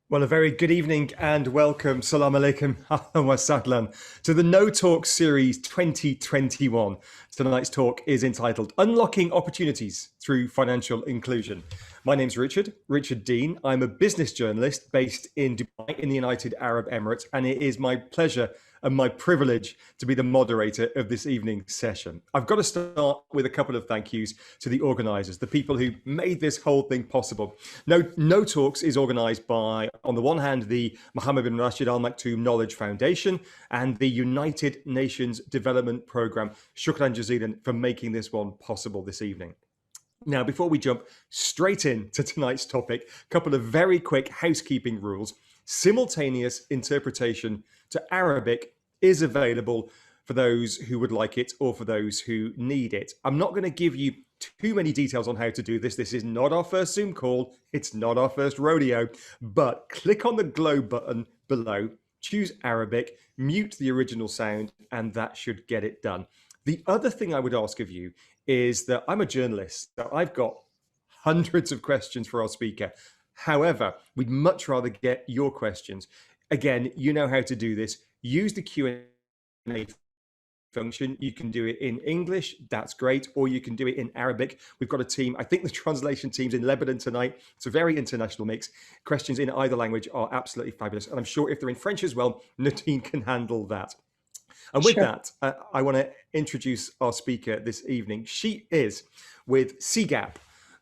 Well, a very good evening and welcome, salam alaikum, ahlan wa sahlan, to the KnowTalks Series 2021. Tonight's talk is entitled Unlocking Opportunities Through Financial Inclusion. My name's Richard Dean. I'm a business journalist based in Dubai in the United Arab Emirates, and it is my pleasure and my privilege to be the moderator of this evening's session. I've got to start with a couple of thank yous to the organisers, the people who made this whole thing possible. No Talks is organised by, on the one hand, the Mohammed bin Rashid Al Maktoum Knowledge Foundation and the United Nations Development Programme. Shukran jazilan for making this one possible this evening. Now, before we jump straight into tonight's topic, a couple of very quick housekeeping rules. Simultaneous interpretation to Arabic is available for those who would like it or for those who need it. I'm not going to give you too many details on how to do this. This is not our first Zoom call. It's not our first rodeo, but click on the globe button below, choose Arabic, mute the original sound, and that should get it done. The other thing I would ask of you is that I'm a journalist, so I've got hundreds of questions for our speaker. However, we'd much rather get your questions. Again, you know how to do this. Use the Q&A function. You can do it in English, that's great, or you can do it in Arabic. We've got a team, I think the translation team's in Lebanon tonight. It's a very international mix. Questions in either language are absolutely fabulous. And I'm sure if they're in French as well, Nadine can handle that. And with that, I want to introduce our speaker this evening. She is with CGAP,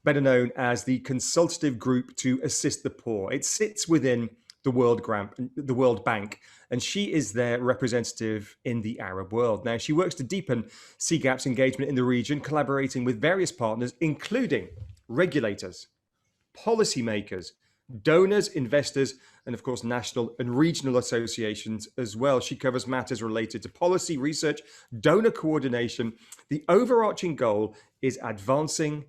better known as the Consultative Group to Assist the Poor. It sits within the World Bank, and she is their representative in the Arab world. Now, she works to deepen CGAP's engagement in the region, collaborating with various partners, including regulators, policymakers, donors, investors, and of course, national and regional associations as well. She covers matters related to policy, research, donor coordination. The overarching goal is advancing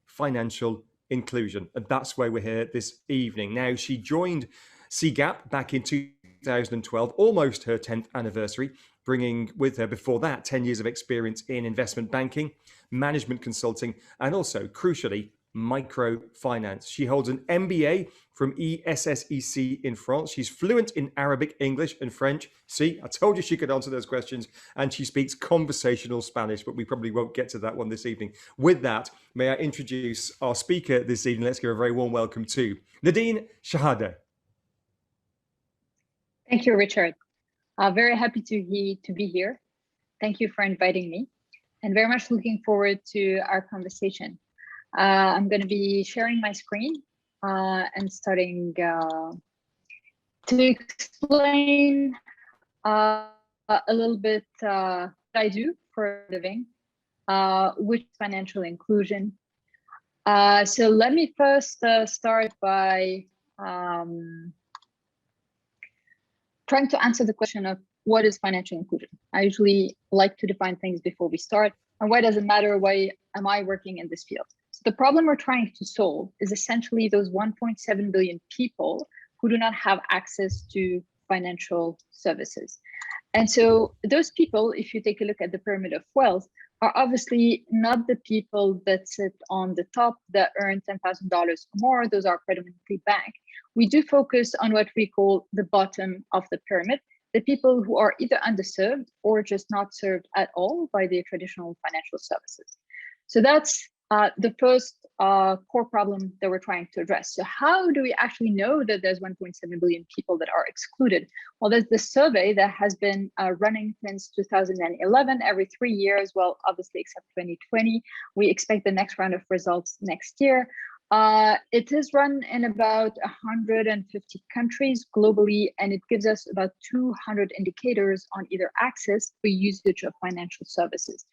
financial inclusion. And that's why we're here this evening. Now, she joined CGAP back in 2012, almost her 10th anniversary, bringing with her before that 10 years of experience in investment banking, management consulting, and also, crucially, microfinance. She holds an MBA from ESSEC in France. She's fluent in Arabic, English, and French. See, I told you she could answer those questions. And she speaks conversational Spanish, but we probably won't get to that one this evening. With that, may I introduce our speaker this evening? Let's give a very warm welcome to Nadine Chehade. Thank you, Richard. Very happy to be here. Thank you for inviting me, and very much looking forward to our conversation. I'm going to be sharing my screen and starting to explain a little bit what I do for a living, which financial inclusion. So let me first start by trying to answer the question of what is financial inclusion. I usually like to define things before we start, and why does it matter? Why am I working in this field? So the problem we're trying to solve is essentially those 1.7 billion people who do not have access to financial services. And so those people, if you take a look at the pyramid of wealth, are obviously not the people that sit on the top that earn $10,000 or more. Those are predominantly bank. We do focus on what we call the bottom of the pyramid, the people who are either underserved or just not served at all by the traditional financial services. So that's the first core problem that we're trying to address. So how do we actually know that there's 1.7 billion people that are excluded? Well, there's this survey that has been running since 2011, every 3 years, well, obviously except 2020. We expect the next round of results next year. It is run in about 150 countries globally, and it gives us about 200 indicators on either access or usage of financial services.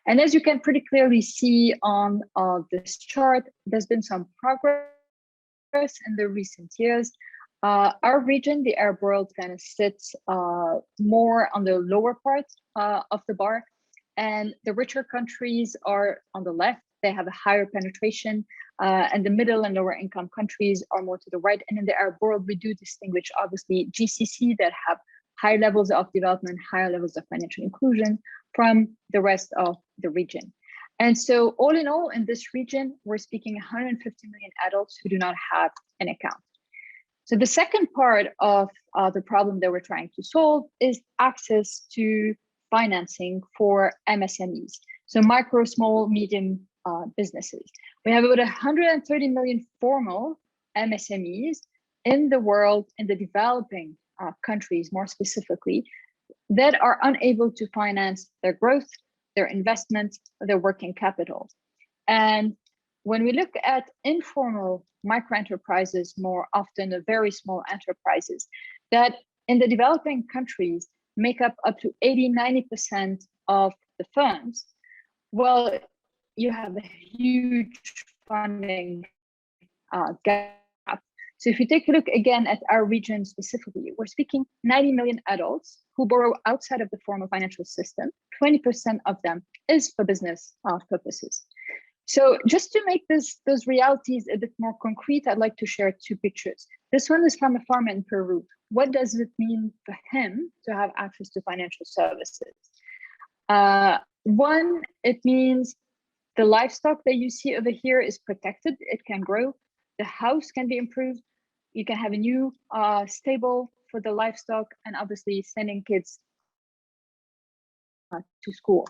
And as you can pretty clearly see on this chart, there's been some progress in the recent years. Our region, the Arab world, kind of sits more on the lower part of the bar, and the richer countries are on the left. They have a higher penetration, and the middle and lower income countries are more to the right. And in the Arab world, we do distinguish, obviously, GCC that have high levels of development, higher levels of financial inclusion from the rest of the region. And so all in all, in this region, we're speaking 150 million adults who do not have an account. So the second part of the problem that we're trying to solve is access to financing for MSMEs, so micro, small, medium businesses. We have about 130 million formal MSMEs in the world, in the developing countries more specifically, that are unable to finance their growth, their investments, their working capital. And when we look at informal micro enterprises, more often the very small enterprises, that in the developing countries make up to 80–90% of the firms, well, you have a huge funding gap. So if you take a look again at our region specifically, we're speaking 90 million adults who borrow outside of the formal financial system. 20% of them is for business purposes. So just to make those realities a bit more concrete, I'd like to share two pictures. This one is from a farmer in Peru. What does it mean for him to have access to financial services? One, it means the livestock that you see over here is protected. It can grow. The house can be improved. You can have a new stable for the livestock, and obviously sending kids to school.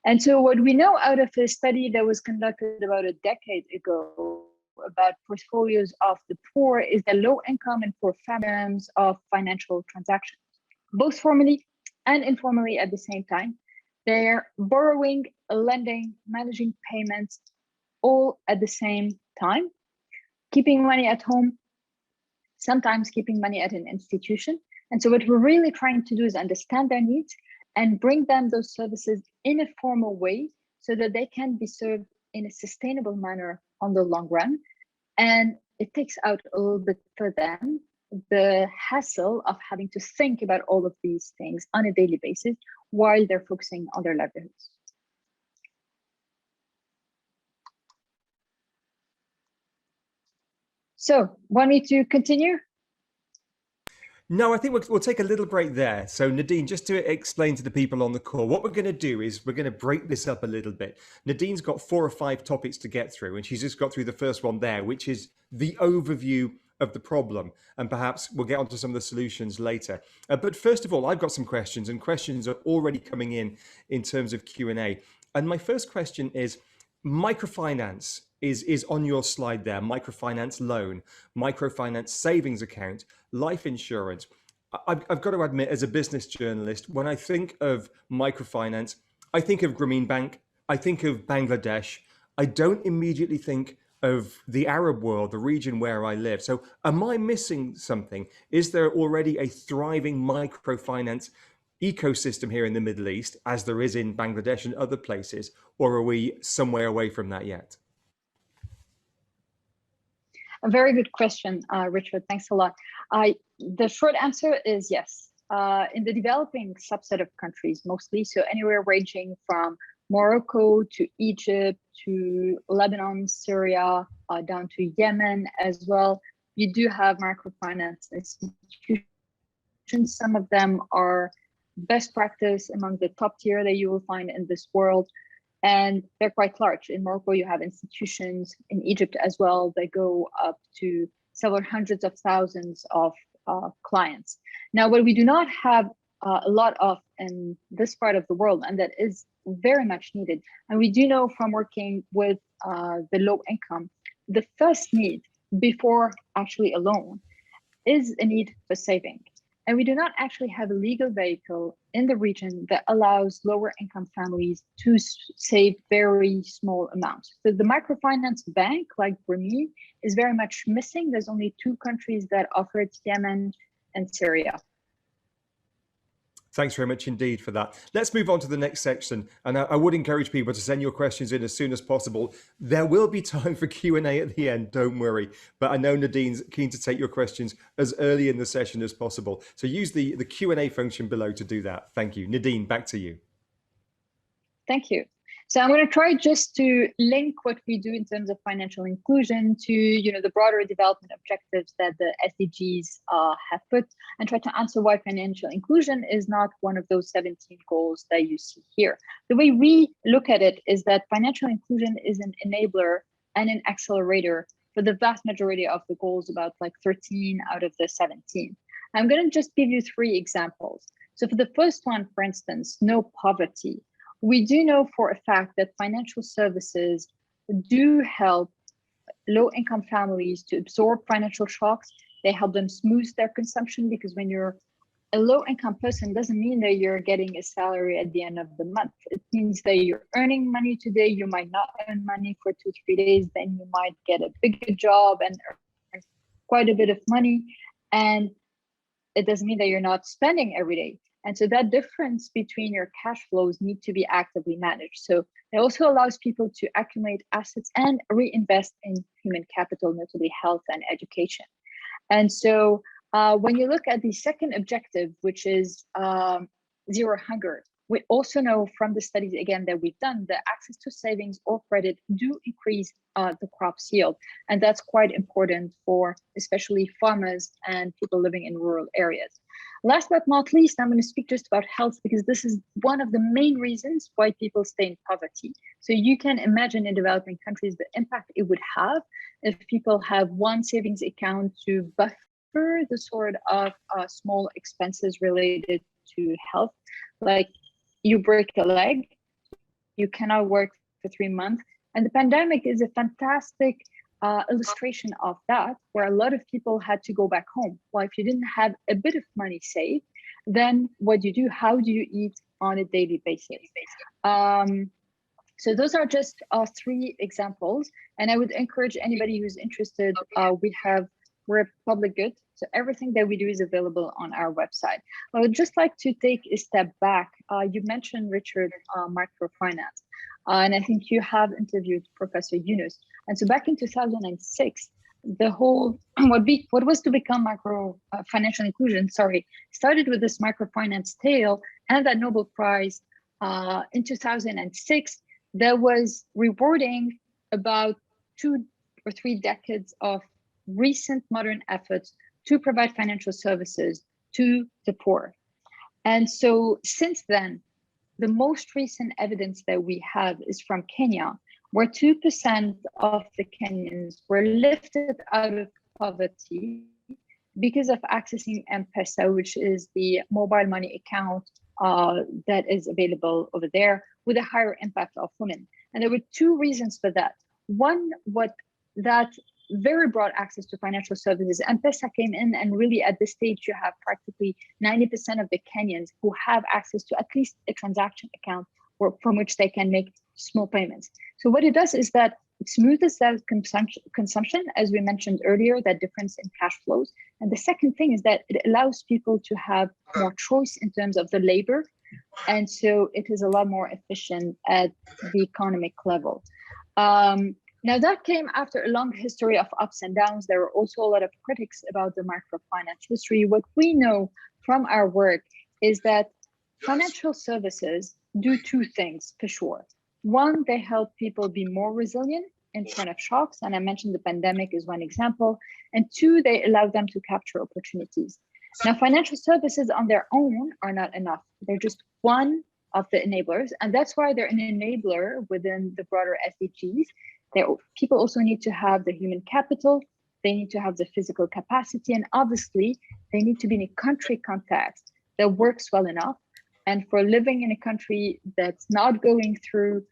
And so what we know out of a study that was conducted about a decade ago about portfolios of the poor is the low income and poor families of financial transactions, both formally and informally at the same time. They're borrowing, lending, managing payments all at the same time, keeping money at home, sometimes keeping money at an institution. And so what we're really trying to do is understand their needs and bring them those services in a formal way so that they can be served in a sustainable manner on the long run. And it takes out a little bit for them the hassle of having to think about all of these things on a daily basis while they're focusing on their livelihoods. So, want me to continue? No, I think we'll take a little break there. So Nadine, just to explain to the people on the call, what we're going to do is we're going to break this up a little bit. Nadine's got 4 or 5 topics to get through, and she's just got through the first one there, which is the overview of the problem. And perhaps we'll get onto some of the solutions later. But first of all, I've got some questions, and questions are already coming in terms of Q&A. And my first question is, microfinance is on your slide there. Microfinance loan, microfinance savings account, life insurance. I've got to admit, as a business journalist, when I think of microfinance, I think of Grameen Bank, I think of Bangladesh. I don't immediately think of the Arab world, the region where I live. So am I missing something? Is there already a thriving microfinance ecosystem here in the Middle East, as there is in Bangladesh and other places, or are we somewhere away from that yet? A very good question, Richard. Thanks a lot. The short answer is yes. In the developing subset of countries, mostly, so anywhere ranging from Morocco to Egypt to Lebanon, Syria, down to Yemen as well, you do have microfinance institutions. Some of them are best practice among the top tier that you will find in this world. And they're quite large. In Morocco, you have institutions, in Egypt as well, that go up to several hundreds of thousands of clients. Now, what we do not have a lot of in this part of the world, and that is very much needed, and we do know from working with the low income, the first need before actually a loan is a need for saving. And we do not actually have a legal vehicle in the region that allows lower income families to save very small amounts. So the microfinance bank, like Grameen, is very much missing. There's only 2 countries that offer it, Yemen and Syria. Thanks very much indeed for that. Let's move on to the next section. And I would encourage people to send your questions in as soon as possible. There will be time for Q&A at the end, don't worry. But I know Nadine's keen to take your questions as early in the session as possible. So use the Q&A function below to do that. Thank you. Nadine, back to you. Thank you. So I'm going to try just to link what we do in terms of financial inclusion to, the broader development objectives that the SDGs have put, and try to answer why financial inclusion is not one of those 17 goals that you see here. The way we look at it is that financial inclusion is an enabler and an accelerator for the vast majority of the goals, about like 13 out of the 17. I'm going to just give you 3 examples. So for the first one, for instance, no poverty. We do know for a fact that financial services do help low-income families to absorb financial shocks. They help them smooth their consumption, because when you're a low-income person, doesn't mean that you're getting a salary at the end of the month. It means that you're earning money today, you might not earn money for 2-3 days, then you might get a bigger job and earn quite a bit of money. And it doesn't mean that you're not spending every day. And so that difference between your cash flows need to be actively managed. So it also allows people to accumulate assets and reinvest in human capital, notably health and education. And so when you look at the second objective, which is zero hunger, we also know from the studies, again, that we've done, that access to savings or credit do increase the crop's yield. And that's quite important for especially farmers and people living in rural areas. Last but not least, I'm going to speak just about health, because this is one of the main reasons why people stay in poverty. So you can imagine in developing countries the impact it would have if people have one savings account to buffer the sort of small expenses related to health. Like you break a leg, you cannot work for 3 months. And the pandemic is a fantastic illustration of that, where a lot of people had to go back home. Well, if you didn't have a bit of money saved, then what do you do? How do you eat on a daily basis? So those are just 3 examples. And I would encourage anybody who's interested, we're a public good. So everything that we do is available on our website. I would just like to take a step back. You mentioned, Richard, microfinance. And I think you have interviewed Professor Yunus. And so back in 2006, the whole, what was to become financial inclusion, started with this microfinance tale and that Nobel Prize in 2006 that was rewarding about 2 or 3 decades of recent modern efforts to provide financial services to the poor. And so since then, the most recent evidence that we have is from Kenya, where 2% of the Kenyans were lifted out of poverty because of accessing M-Pesa, which is the mobile money account that is available over there, with a higher impact of women. And there were 2 reasons for that. One, that very broad access to financial services. M-Pesa came in, and really at this stage, you have practically 90% of the Kenyans who have access to at least a transaction account from which they can make small payments. So what it does is that it smoothes that consumption, as we mentioned earlier, that difference in cash flows. And the second thing is that it allows people to have more choice in terms of the labor. And so it is a lot more efficient at the economic level. Now that came after a long history of ups and downs. There were also a lot of critics about the microfinance history. What we know from our work is that financial services do 2 things for sure. One, they help people be more resilient in front of shocks. And I mentioned the pandemic is one example. And 2, they allow them to capture opportunities. Now, financial services on their own are not enough. They're just one of the enablers. And that's why they're an enabler within the broader SDGs. People also need to have the human capital, they need to have the physical capacity, and obviously they need to be in a country context that works well enough. And for living in a country that's not going through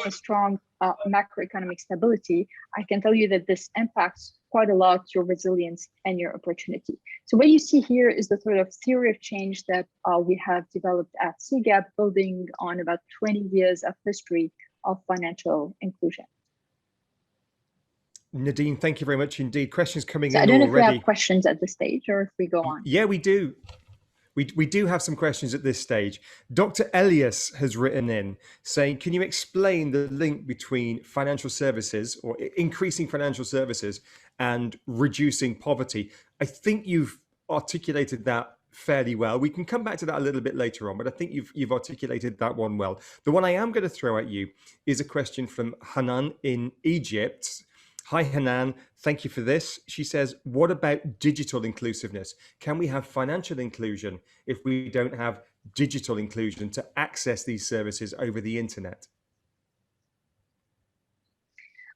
a strong macroeconomic stability, I can tell you that this impacts quite a lot your resilience and your opportunity. So what you see here is the sort of theory of change that we have developed at CGAP, building on about 20 years of history of financial inclusion. Nadine, thank you very much indeed. Questions coming in I don't know already. if we have questions at this stage or if we go on. Yeah, we do. We do have some questions at this stage. Dr. Elias has written in saying, can you explain the link between financial services or increasing financial services and reducing poverty? I think you've articulated that fairly well. We can come back to that a little bit later on, but I think you've articulated that one well. The one I am going to throw at you is a question from Hanan in Egypt. Hi, Hanan. Thank you for this. She says, what about digital inclusiveness? Can we have financial inclusion if we don't have digital inclusion to access these services over the internet?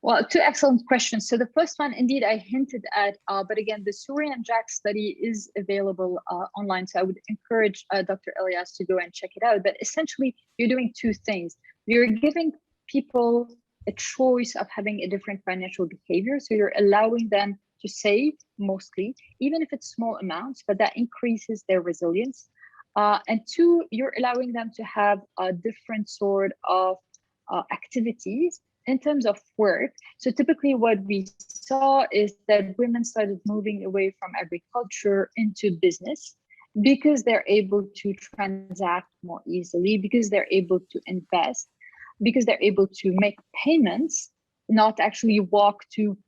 Well, two excellent questions. So the first one, indeed, I hinted at, but again, the Surrey and Jack study is available online. So I would encourage Dr. Elias to go and check it out. But essentially, you're doing two things. You're giving people a choice of having a different financial behavior. So you're allowing them to save mostly, even if it's small amounts, but that increases their resilience. And two, you're allowing them to have a different sort of activities in terms of work. So typically what we saw is that women started moving away from agriculture into business because they're able to transact more easily, because they're able to invest, because they're able to make payments, not actually walk to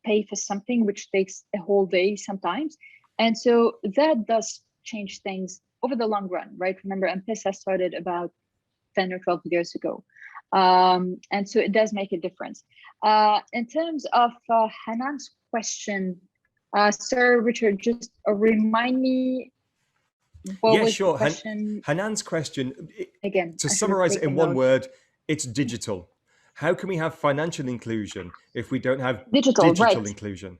pay for something, which takes a whole day sometimes. And so that does change things over the long run, right? Remember, M-Pesa started about 10 or 12 years ago. And so it does make a difference. In terms of Hanan's question, Sir Richard, just remind me what was the question? Hanan's question, again, to summarize it in one word, it's digital. How can we have financial inclusion if we don't have digital right. inclusion?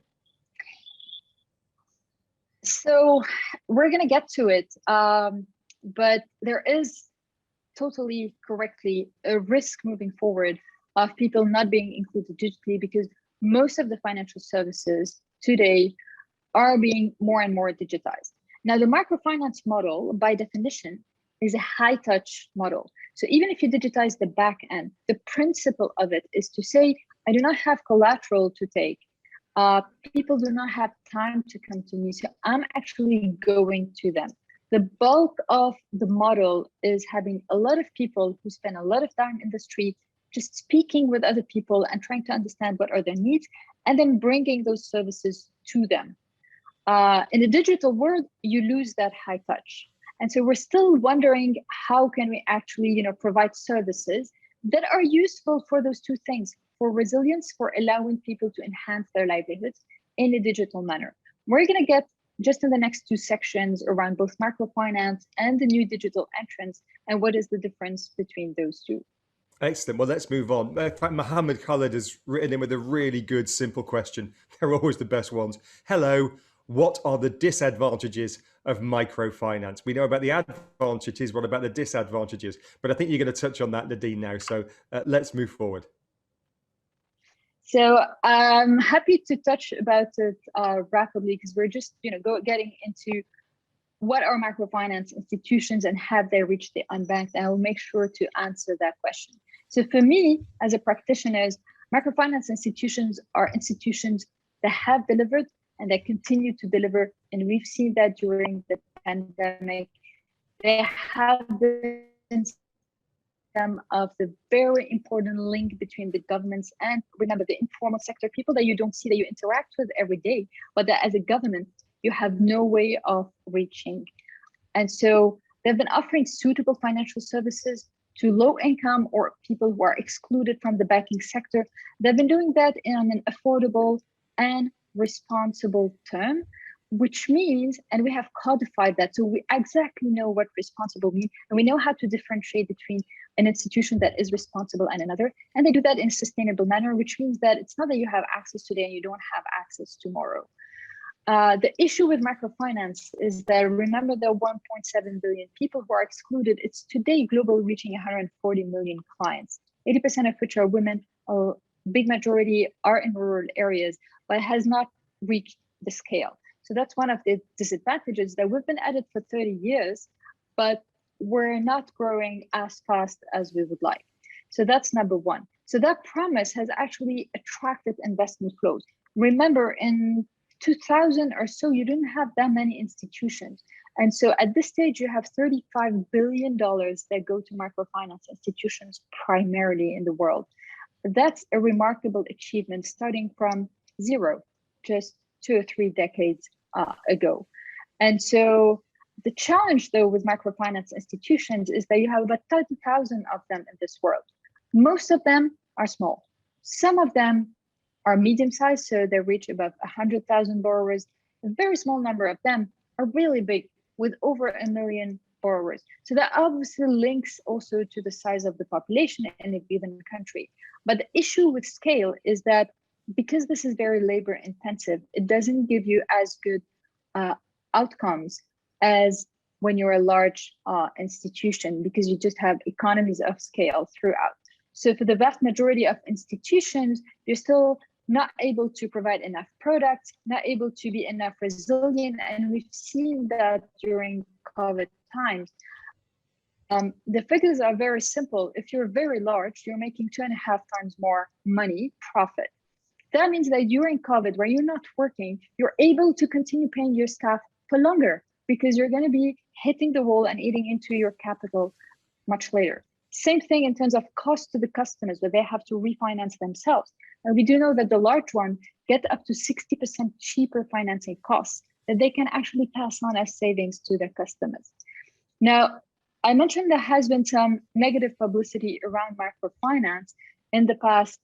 So we're going to get to it, but there is totally correctly a risk moving forward of people not being included digitally, because most of the financial services today are being more and more digitized. Now, the microfinance model, by definition, is a high-touch model. So even if you digitize the back end, the principle of it is to say, I do not have collateral to take. People do not have time to come to me, so I'm actually going to them. The bulk of the model is having a lot of people who spend a lot of time in the street, just speaking with other people and trying to understand what are their needs, and then bringing those services to them. In the digital world, you lose that high touch. And so we're still wondering, how can we actually, provide services that are useful for those two things, for resilience, for allowing people to enhance their livelihoods in a digital manner. We're going to get just in the next two sections around both microfinance and the new digital entrants, and what is the difference between those two. Excellent. Well, let's move on. In fact, Mohammed Khaled has written in with a really good, simple question. They're always the best ones. Hello, what are the disadvantages of microfinance? We know about the advantages. What about the disadvantages? But I think you're going to touch on that, Nadine, now. So let's move forward. So I'm happy to touch about it rapidly, because we're just getting into what are microfinance institutions and have they reached the unbanked, and I will make sure to answer that question. So for me, as a practitioner, microfinance institutions are institutions that have delivered and that continue to deliver, and we've seen that during the pandemic. They have been some of the very important link between the governments and, remember, the informal sector, people that you don't see, that you interact with every day, but that as a government, you have no way of reaching. And so they've been offering suitable financial services to low income or people who are excluded from the banking sector. They've been doing that in an affordable and responsible term, which means, and we have codified that, so we exactly know what responsible means, and we know how to differentiate between an institution that is responsible and another, and they do that in a sustainable manner, which means that it's not that you have access today and you don't have access tomorrow. The issue with microfinance is that, remember, there are 1.7 billion people who are excluded. It's today globally reaching 140 million clients, 80% of which are women. A big majority are in rural areas, but it has not reached the scale. So that's one of the disadvantages, that we've been at it for 30 years, but we're not growing as fast as we would like. So that's number one. So that premise has actually attracted investment flows. Remember, in 2000 or so, you didn't have that many institutions. And so at this stage, you have $35 billion that go to microfinance institutions primarily in the world. That's a remarkable achievement, starting from zero, just 2 or 3 decades ago. And so the challenge, though, with microfinance institutions is that you have about 30,000 of them in this world. Most of them are small. Some of them are medium-sized, so they reach above 100,000 borrowers. A very small number of them are really big, with over 1 million borrowers. So that obviously links also to the size of the population in a given country. But the issue with scale is that because this is very labor intensive, it doesn't give you as good outcomes as when you're a large institution, because you just have economies of scale throughout. So for the vast majority of institutions, you're still not able to provide enough products, not able to be enough resilient. And we've seen that during COVID times. The figures are very simple. If you're very large, you're making 2.5 times more money profit. That means that during COVID, where you're not working, you're able to continue paying your staff for longer, because you're going to be hitting the wall and eating into your capital much later. Same thing in terms of cost to the customers, where they have to refinance themselves. And we do know that the large ones get up to 60% cheaper financing costs that they can actually pass on as savings to their customers. Now, I mentioned there has been some negative publicity around microfinance in the past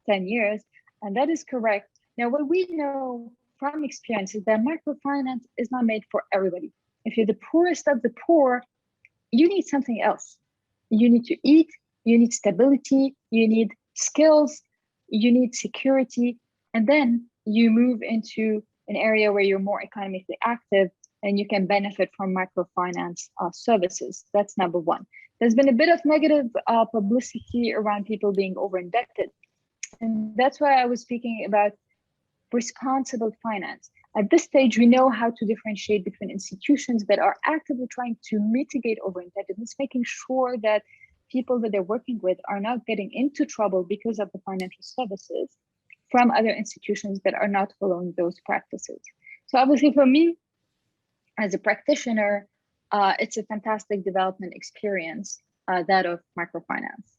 10 years, and that is correct. Now, what we know from experience is that microfinance is not made for everybody. If you're the poorest of the poor, you need something else. You need to eat, you need stability, you need skills, you need security, and then you move into an area where you're more economically active and you can benefit from microfinance services. That's number one. There's been a bit of negative publicity around people being over-indebted. And that's why I was speaking about responsible finance. At this stage, we know how to differentiate between institutions that are actively trying to mitigate over-indebtedness, making sure that people that they're working with are not getting into trouble because of the financial services, from other institutions that are not following those practices. So obviously for me, as a practitioner, it's a fantastic development experience, that of microfinance.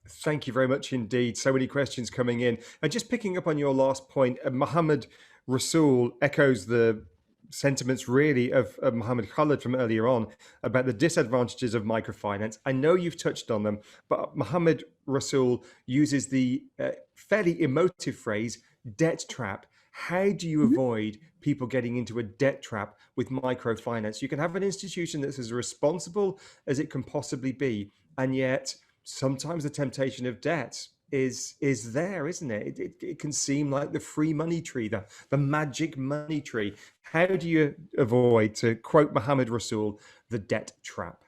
Thank you very much indeed. So many questions coming in. And just picking up on your last point, Mohammed Rasool echoes the sentiments really of Mohammed Khalid from earlier on about the disadvantages of microfinance. I know you've touched on them, but Mohammed Rasool uses the fairly emotive phrase, debt trap. How do you avoid people getting into a debt trap with microfinance? You can have an institution that's as responsible as it can possibly be, and yet sometimes the temptation of debt is there, isn't it? It can seem like the free money tree, the magic money tree. How do you avoid, to quote Mohammed Rasool, the debt trap?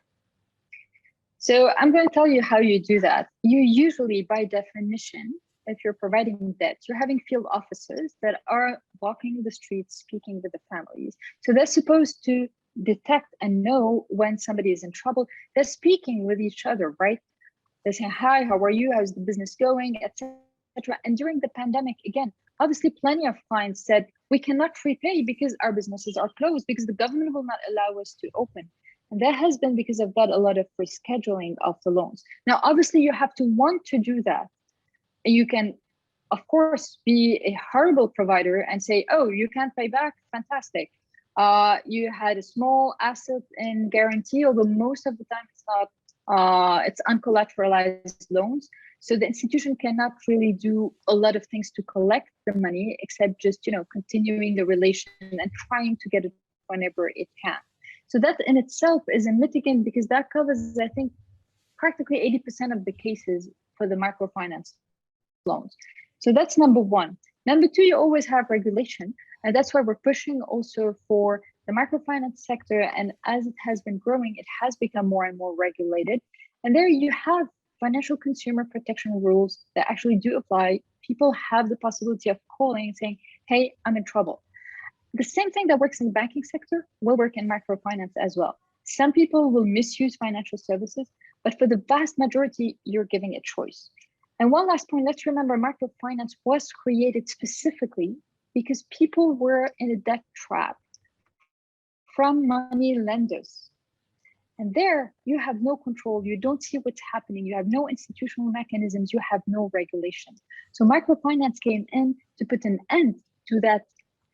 So I'm going to tell you how you do that. You usually, by definition, if you're providing debt, you're having field officers that are walking the streets, speaking with the families. So they're supposed to detect and know when somebody is in trouble. They're speaking with each other, right? They say, hi, how are you? How's the business going, etc. And during the pandemic, again, obviously plenty of clients said, we cannot repay because our businesses are closed, because the government will not allow us to open. And there has been, because of that, a lot of rescheduling of the loans. Now, obviously, you have to want to do that. You can, of course, be a horrible provider and say, oh, you can't pay back, fantastic. You had a small asset in guarantee, although most of the time it's not. It's uncollateralized loans. So the institution cannot really do a lot of things to collect the money, except just, continuing the relation and trying to get it whenever it can. So that in itself is a mitigant, because that covers, I think, practically 80% of the cases for the microfinance loans. So that's number one. Number two, you always have regulation. And that's why we're pushing also for the microfinance sector. And as it has been growing, it has become more and more regulated. And there you have financial consumer protection rules that actually do apply. People have the possibility of calling and saying, hey, I'm in trouble. The same thing that works in the banking sector will work in microfinance as well. Some people will misuse financial services, but for the vast majority, you're giving a choice. And one last point, let's remember microfinance was created specifically because people were in a debt trap from money lenders. And there you have no control. You don't see what's happening. You have no institutional mechanisms. You have no regulation. So microfinance came in to put an end to that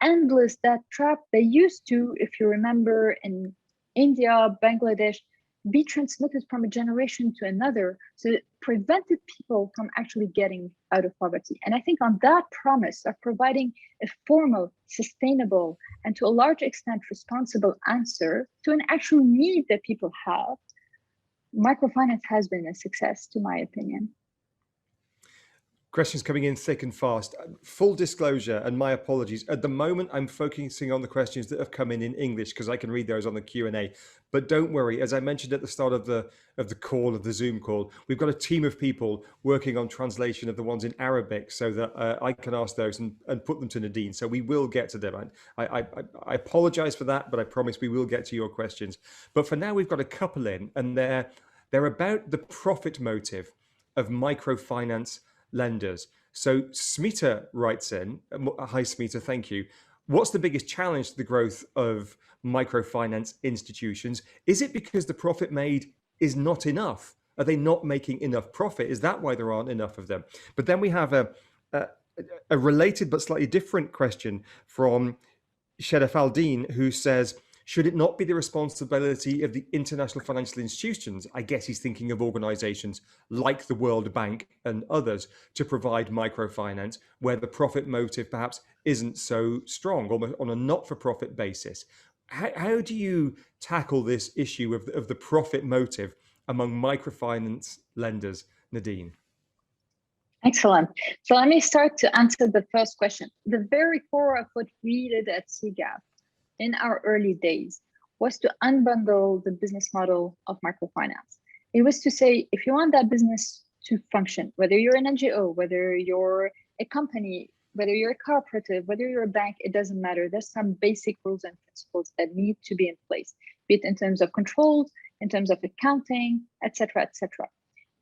endless debt trap. They used to, if you remember, in India, Bangladesh, be transmitted from a generation to another. So prevented people from actually getting out of poverty. And I think on that promise of providing a formal, sustainable, and to a large extent responsible answer to an actual need that people have, microfinance has been a success, to my opinion. Questions coming in thick and fast. Full disclosure, and my apologies. At the moment, I'm focusing on the questions that have come in English because I can read those on the Q&A. But don't worry, as I mentioned at the start of the call, of the Zoom call, we've got a team of people working on translation of the ones in Arabic so that I can ask those and put them to Nadine. So we will get to them. I apologize for that, but I promise we will get to your questions. But for now, we've got a couple in, and they're about the profit motive of microfinance lenders. So Smita writes in, hi Smita, thank you. What's the biggest challenge to the growth of microfinance institutions? Is it because the profit made is not enough? Are they not making enough profit? Is that why there aren't enough of them? But then we have a related but slightly different question from Sherif Al-Din, who says, should it not be the responsibility of the international financial institutions, I guess he's thinking of organizations like the World Bank and others, to provide microfinance where the profit motive perhaps isn't so strong, almost on a not-for-profit basis? How do you tackle this issue of the profit motive among microfinance lenders, Nadine? Excellent. So let me start to answer the first question. The very core of what we did at CGAP in our early days was to unbundle the business model of microfinance. It was to say, if you want that business to function, whether you're an NGO, whether you're a company, whether you're a cooperative, whether you're a bank, it doesn't matter. There's some basic rules and principles that need to be in place, be it in terms of controls, in terms of accounting, et cetera, et cetera.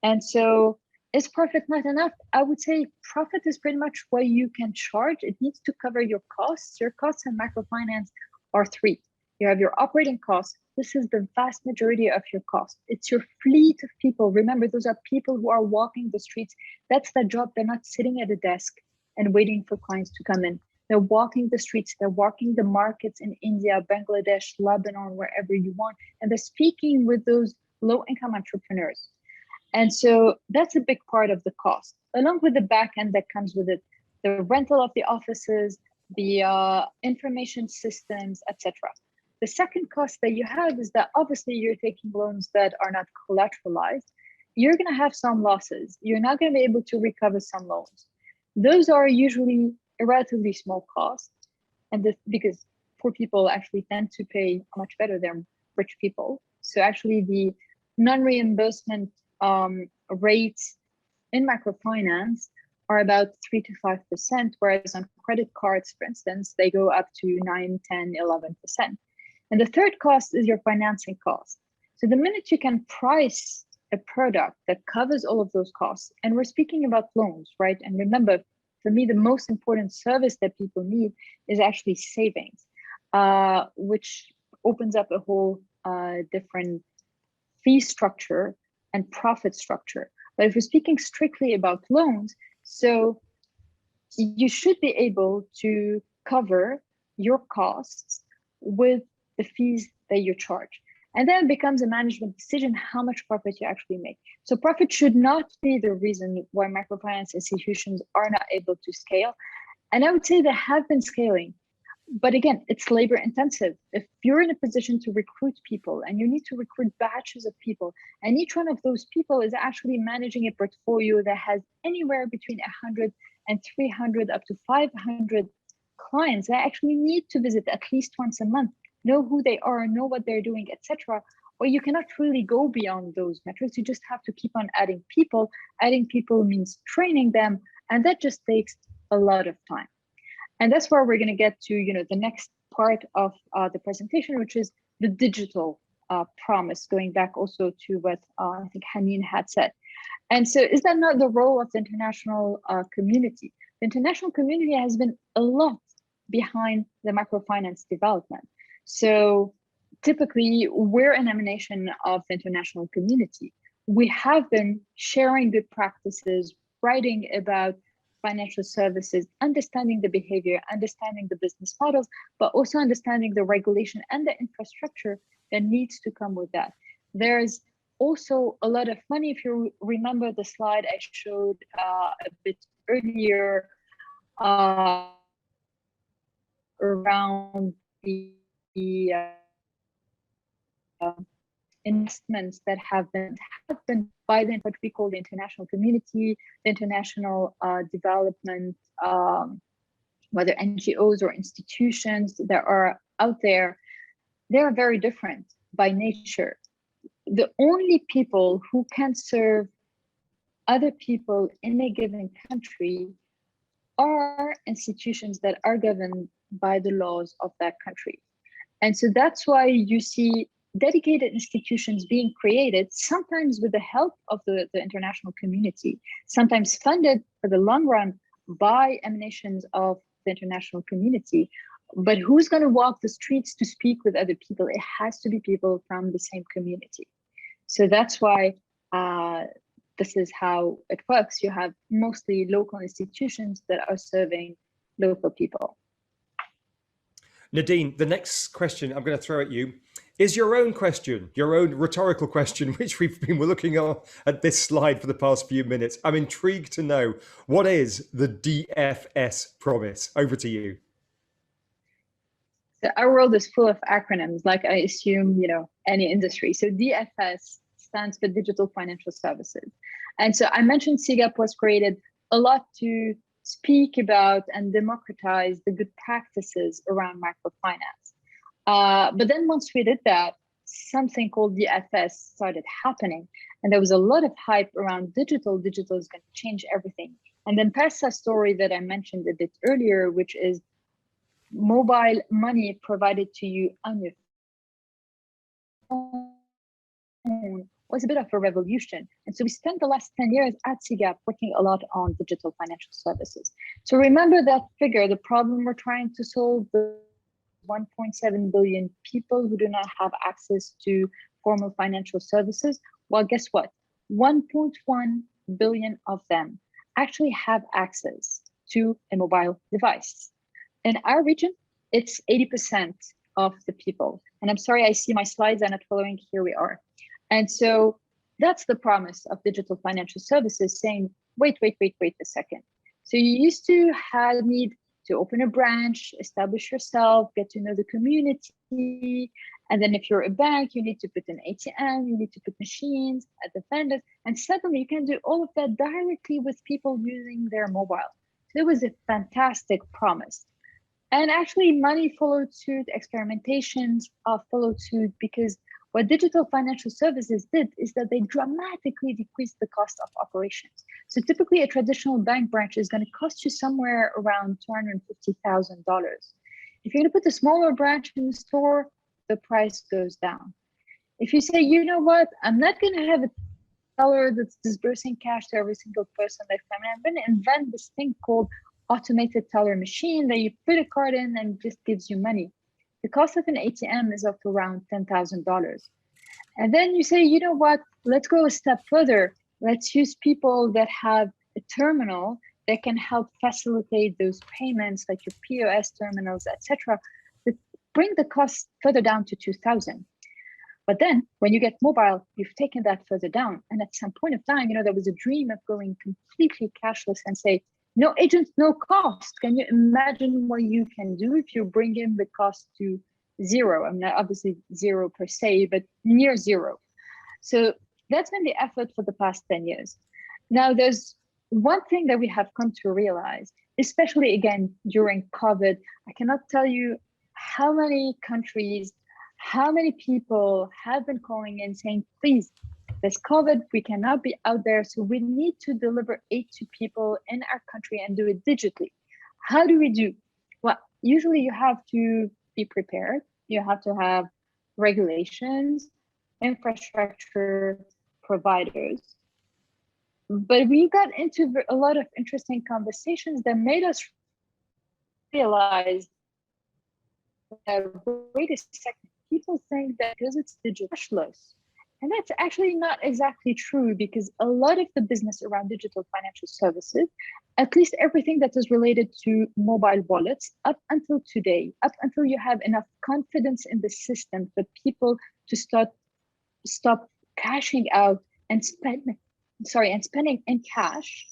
And so is profit not enough? I would say profit is pretty much what you can charge. It needs to cover your costs. Your costs in microfinance are three. You have your operating costs. This is the vast majority of your cost. It's your fleet of people. Remember, those are people who are walking the streets. That's their job. They're not sitting at a desk and waiting for clients to come in. They're walking the streets. They're walking the markets in India, Bangladesh, Lebanon, wherever you want. And they're speaking with those low-income entrepreneurs. And so that's a big part of the cost, along with the back end that comes with it, the rental of the offices, the information systems, etc. The second cost that you have is that obviously you're taking loans that are not collateralized. You're going to have some losses. You're not going to be able to recover some loans. Those are usually a relatively small cost, and because poor people actually tend to pay much better than rich people. So actually the non-reimbursement rates in microfinance are about 3 to 5%, whereas on credit cards, for instance, they go up to 9, 10, 11%. And the third cost is your financing cost. So the minute you can price a product that covers all of those costs, and we're speaking about loans, right? And remember, for me, the most important service that people need is actually savings, which opens up a whole different fee structure and profit structure. But if we're speaking strictly about loans, so you should be able to cover your costs with the fees that you charge. And then it becomes a management decision how much profit you actually make. So profit should not be the reason why microfinance institutions are not able to scale. And I would say they have been scaling. But again, it's labor intensive. If you're in a position to recruit people and you need to recruit batches of people, and each one of those people is actually managing a portfolio that has anywhere between 100 and 300 up to 500 clients that actually need to visit at least once a month, know who they are, know what they're doing, etc. Or you cannot really go beyond those metrics. You just have to keep on adding people. Adding people means training them, and that just takes a lot of time. And that's where we're going to get to, the next part of the presentation, which is the digital promise, going back also to what I think Haneen had said. And so is that not the role of the international community? The international community has been a lot behind the microfinance development. So typically, we're an emanation of the international community. We have been sharing good practices, writing about financial services, understanding the behavior, understanding the business models, but also understanding the regulation and the infrastructure that needs to come with that. There's also a lot of money. If you remember the slide I showed a bit earlier around the investments that have been by what we call the international community, the international development, whether NGOs or institutions that are out there, they're very different by nature. The only people who can serve other people in a given country are institutions that are governed by the laws of that country. And so that's why you see dedicated institutions being created, sometimes with the help of the international community, sometimes funded for the long run by emanations of the international community. But who's going to walk the streets to speak with other people? It has to be people from the same community. So that's why this is how it works. You have mostly local institutions that are serving local people. Nadine, the next question I'm going to throw at you is your own question, your own rhetorical question, which we've been looking at this slide for the past few minutes. I'm intrigued to know, what is the DFS promise? Over to you. So our world is full of acronyms, like I assume, any industry. So DFS stands for Digital Financial Services. And so I mentioned CGAP was created a lot to speak about and democratize the good practices around microfinance. But then once we did that, something called DFS started happening. And there was a lot of hype around digital. Digital is going to change everything. And then Persa's story that I mentioned a bit earlier, which is mobile money provided to you on your phone, was a bit of a revolution. And so we spent the last 10 years at CGAP working a lot on digital financial services. So remember that figure, the problem we're trying to solve, the 1.7 billion people who do not have access to formal financial services. Well, guess what? 1.1 billion of them actually have access to a mobile device. In our region, it's 80% of the people. And I'm sorry, I see my slides are not following. Here we are. And so that's the promise of digital financial services, saying, wait a second. So you used to need to open a branch, establish yourself, get to know the community. And then if you're a bank, you need to put an ATM, you need to put machines at the vendors. And suddenly you can do all of that directly with people using their mobile. So it was a fantastic promise. And actually money followed suit, experimentations followed suit, because what digital financial services did is that they dramatically decreased the cost of operations. So typically a traditional bank branch is going to cost you somewhere around $250,000. If you're going to put a smaller branch in the store, the price goes down. If you say, you know what, I'm not going to have a teller that's disbursing cash to every single person that comes in, I'm going to invent this thing called automated teller machine that you put a card in and just gives you money. The cost of an ATM is up to around $10,000. And then you say, you know what, let's go a step further. Let's use people that have a terminal that can help facilitate those payments, like your POS terminals, etc. That bring the cost further down to 2,000. But then when you get mobile, you've taken that further down. And at some point of time, there was a dream of going completely cashless and say, no agent, no cost. Can you imagine what you can do if you bring in the cost to zero? I mean, obviously zero per se, but near zero. So that's been the effort for the past 10 years. Now, there's one thing that we have come to realize, especially again during COVID. I cannot tell you how many countries, how many people have been calling in saying, please, there's COVID, we cannot be out there, so we need to deliver aid to people in our country and do it digitally. How do we do? Well, usually you have to be prepared. You have to have regulations, infrastructure, providers. But we got into a lot of interesting conversations that made us realize that, wait a second, people think that because it's digital, cashless. And that's actually not exactly true, because a lot of the business around digital financial services, at least everything that is related to mobile wallets, up until today, up until you have enough confidence in the system for people to stop cashing out and spending in cash.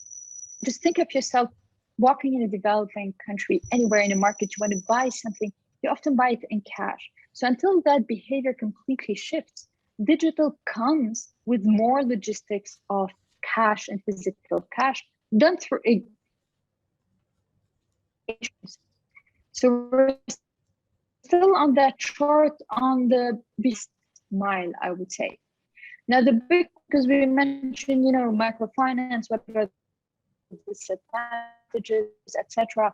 Just think of yourself walking in a developing country, anywhere in a market, you want to buy something, you often buy it in cash. So until that behavior completely shifts, digital comes with more logistics of cash and physical cash done through a. So we're still on that chart on the beast mile, I would say. Now the big, because we mentioned, microfinance, what are the disadvantages, etc.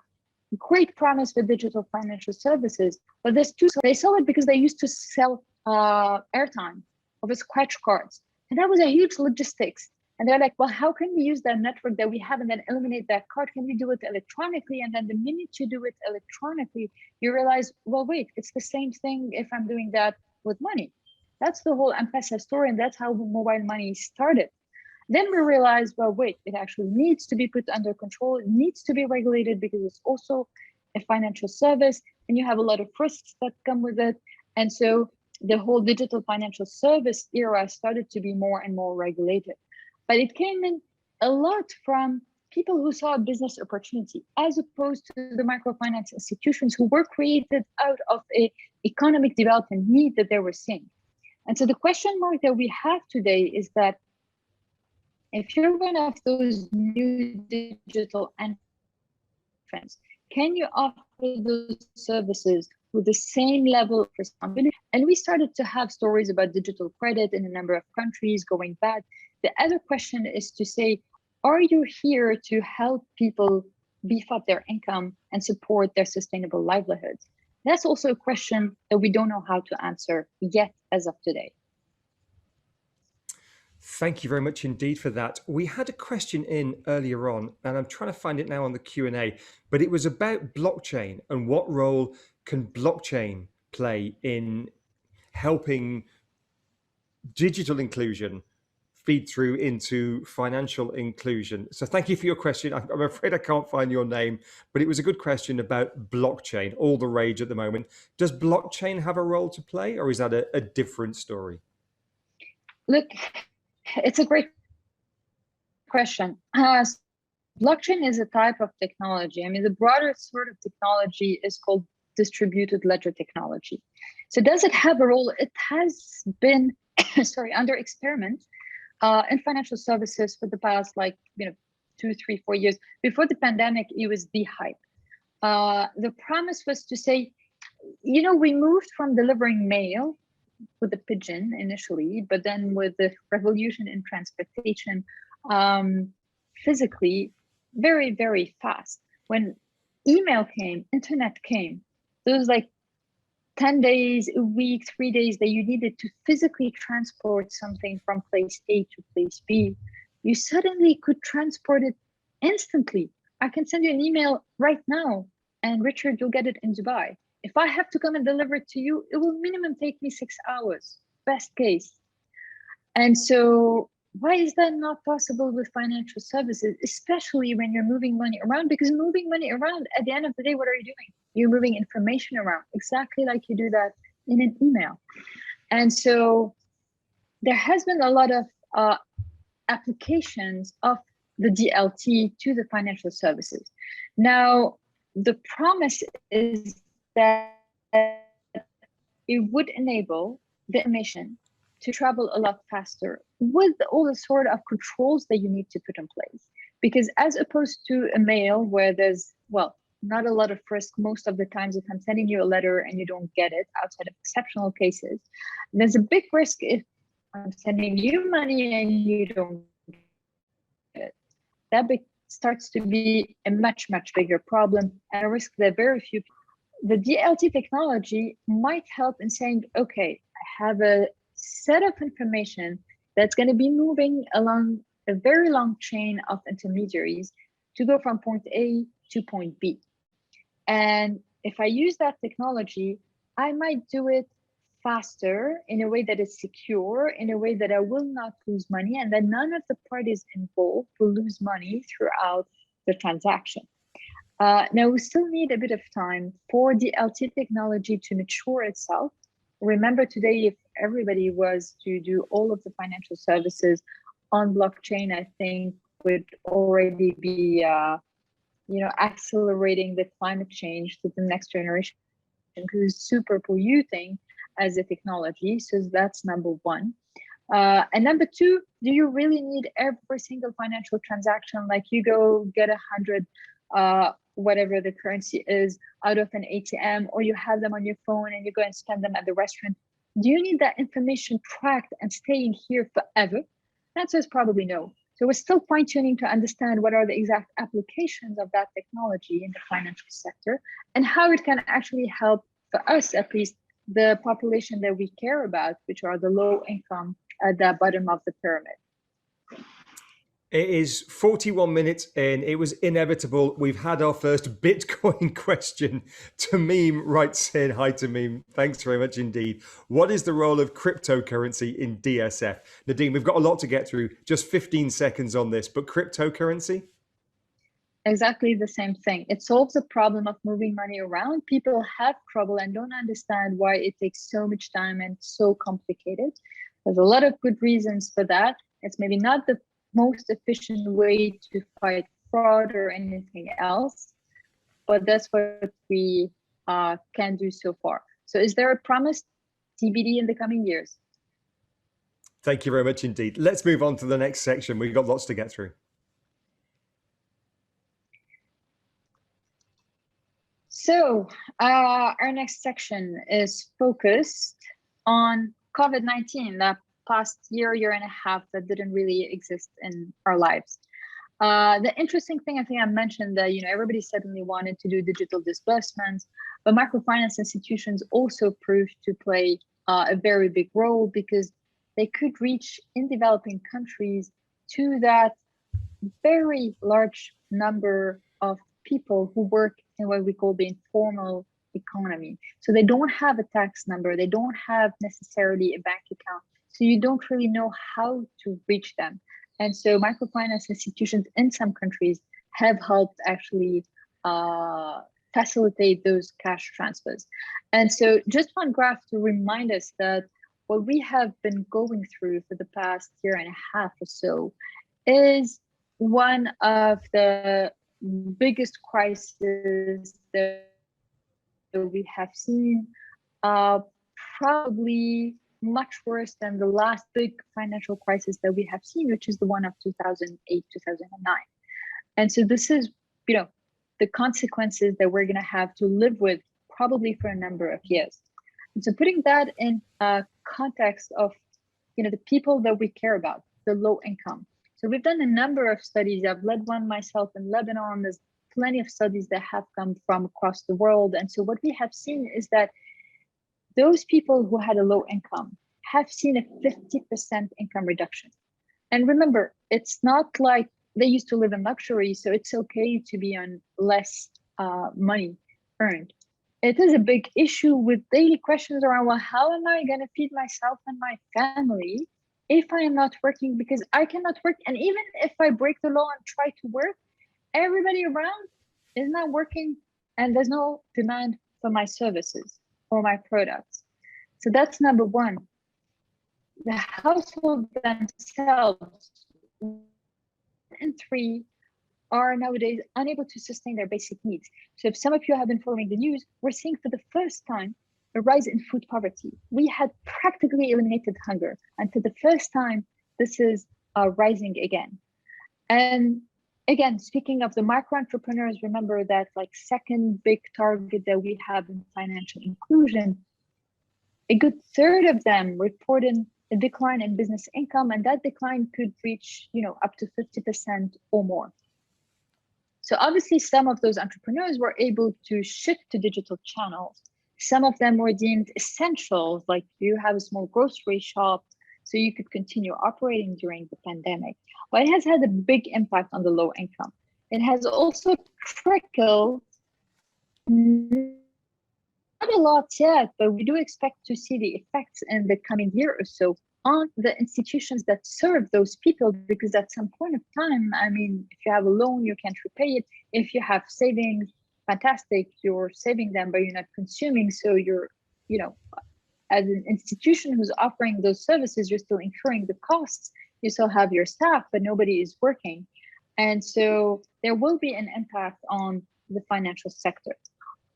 Great promise for digital financial services, but there's two. They sell it because they used to sell airtime over scratch cards, and that was a huge logistics. And they're like, well, how can we use that network that we have and then eliminate that card? Can we do it electronically? And then the minute you do it electronically, you realize, well, wait, it's the same thing if I'm doing that with money. That's the whole M-Pesa story, and that's how mobile money started. Then we realized, well, wait, it actually needs to be put under control. It needs to be regulated because it's also a financial service, and you have a lot of risks that come with it. And so the whole digital financial service era started to be more and more regulated. But it came in a lot from people who saw a business opportunity, as opposed to the microfinance institutions who were created out of an economic development need that they were seeing. And so the question mark that we have today is that if you're going to have those new digital entrants, can you offer those services with the same level of responsibility? And we started to have stories about digital credit in a number of countries going bad. The other question is to say, are you here to help people beef up their income and support their sustainable livelihoods? That's also a question that we don't know how to answer yet as of today. Thank you very much indeed for that. We had a question in earlier on, and I'm trying to find it now on the Q&A, but it was about blockchain and what role can blockchain play in helping digital inclusion feed through into financial inclusion. So thank you for your question. I'm afraid I can't find your name, but it was a good question about blockchain, all the rage at the moment. Does blockchain have a role to play, or is that a different story? Look, it's a great question. Blockchain is a type of technology. I mean, the broader sort of technology is called distributed ledger technology. So does it have a role? It has been, under experiment in financial services for the past 2, 3, 4 years. Before the pandemic, it was the hype. The promise was to say, we moved from delivering mail with the pigeon initially, but then with the revolution in transportation, physically, very, very fast. When email came, internet came, there was 10 days, a week, 3 days that you needed to physically transport something from place A to place B. You suddenly could transport it instantly. I can send you an email right now, and Richard, you'll get it in Dubai. If I have to come and deliver it to you, it will minimum take me 6 hours, best case. And so why is that not possible with financial services, especially when you're moving money around? Because moving money around, at the end of the day, what are you doing? You're moving information around, exactly like you do that in an email. And so there has been a lot of applications of the DLT to the financial services. Now, the promise is that it would enable the information to travel a lot faster with all the sort of controls that you need to put in place. Because as opposed to a mail where there's, not a lot of risk most of the times if I'm sending you a letter and you don't get it, outside of exceptional cases, there's a big risk if I'm sending you money and you don't get it. That starts to be a much, much bigger problem and a risk that very few people. The DLT technology might help in saying, okay, I have a set of information that's going to be moving along a very long chain of intermediaries to go from point A to point B. And if I use that technology, I might do it faster in a way that is secure, in a way that I will not lose money, and that none of the parties involved will lose money throughout the transaction. Now, we still need a bit of time for the DLT technology to mature itself. Remember today, if everybody was to do all of the financial services on blockchain, I think would already be, accelerating the climate change to the next generation, because it's super polluting as a technology. So that's number one. And number two, do you really need every single financial transaction? Like you go get 100, whatever the currency is, out of an ATM, or you have them on your phone and you go and spend them at the restaurant. Do you need that information tracked and staying here forever? The answer is probably no. So we're still fine-tuning to understand what are the exact applications of that technology in the financial sector and how it can actually help, for us at least, the population that we care about, which are the low income at the bottom of the pyramid. It is 41 minutes in. It was inevitable. We've had our first Bitcoin question. Tamim writes in, hi Tamim, thanks very much indeed. What is the role of cryptocurrency in DSF? Nadine, we've got a lot to get through. Just 15 seconds on this, but cryptocurrency? Exactly the same thing. It solves the problem of moving money around. People have trouble and don't understand why it takes so much time and so complicated. There's a lot of good reasons for that. It's maybe not the most efficient way to fight fraud or anything else, but that's what we can do so far. So is there a promise? TBD in the coming years. Thank you very much indeed. Let's move on to the next section. We've got lots to get through. So our next section is focused on COVID-19, that past year and a half that didn't really exist in our lives. The interesting thing, I think I mentioned that, everybody suddenly wanted to do digital disbursements, but microfinance institutions also proved to play a very big role because they could reach in developing countries to that very large number of people who work in what we call the informal economy. So they don't have a tax number, they don't have necessarily a bank account. So you don't really know how to reach them. And so microfinance institutions in some countries have helped actually facilitate those cash transfers. And so just one graph to remind us that what we have been going through for the past year and a half or so is one of the biggest crises that we have seen, probably much worse than the last big financial crisis that we have seen, which is the one of 2008, 2009. And so this is, the consequences that we're going to have to live with probably for a number of years. And so putting that in context of, the people that we care about, the low income. So we've done a number of studies. I've led one myself in Lebanon. There's plenty of studies that have come from across the world. And so what we have seen is that those people who had a low income have seen a 50% income reduction. And remember, it's not like they used to live in luxury, so it's okay to be on less money earned. It is a big issue with daily questions around, well, how am I going to feed myself and my family if I am not working? Because I cannot work. And even if I break the law and try to work, everybody around is not working and there's no demand for my services or my products. So that's number one. The household themselves, 1 in 3 are nowadays unable to sustain their basic needs. So if some of you have been following the news, we're seeing for the first time a rise in food poverty. We had practically eliminated hunger, and for the first time, this is rising again. And again, speaking of the micro entrepreneurs, remember that second big target that we have in financial inclusion, a good third of them reported a decline in business income, and that decline could reach, up to 50% or more. So obviously some of those entrepreneurs were able to shift to digital channels. Some of them were deemed essential, like you have a small grocery shop, so you could continue operating during the pandemic. But it has had a big impact on the low income. It has also trickled, not a lot yet, but we do expect to see the effects in the coming year or so on the institutions that serve those people, because at some point of time, if you have a loan, you can't repay it. If you have savings, fantastic, you're saving them, but you're not consuming. So you're, as an institution who's offering those services, you're still incurring the costs. You still have your staff, but nobody is working. And so there will be an impact on the financial sector.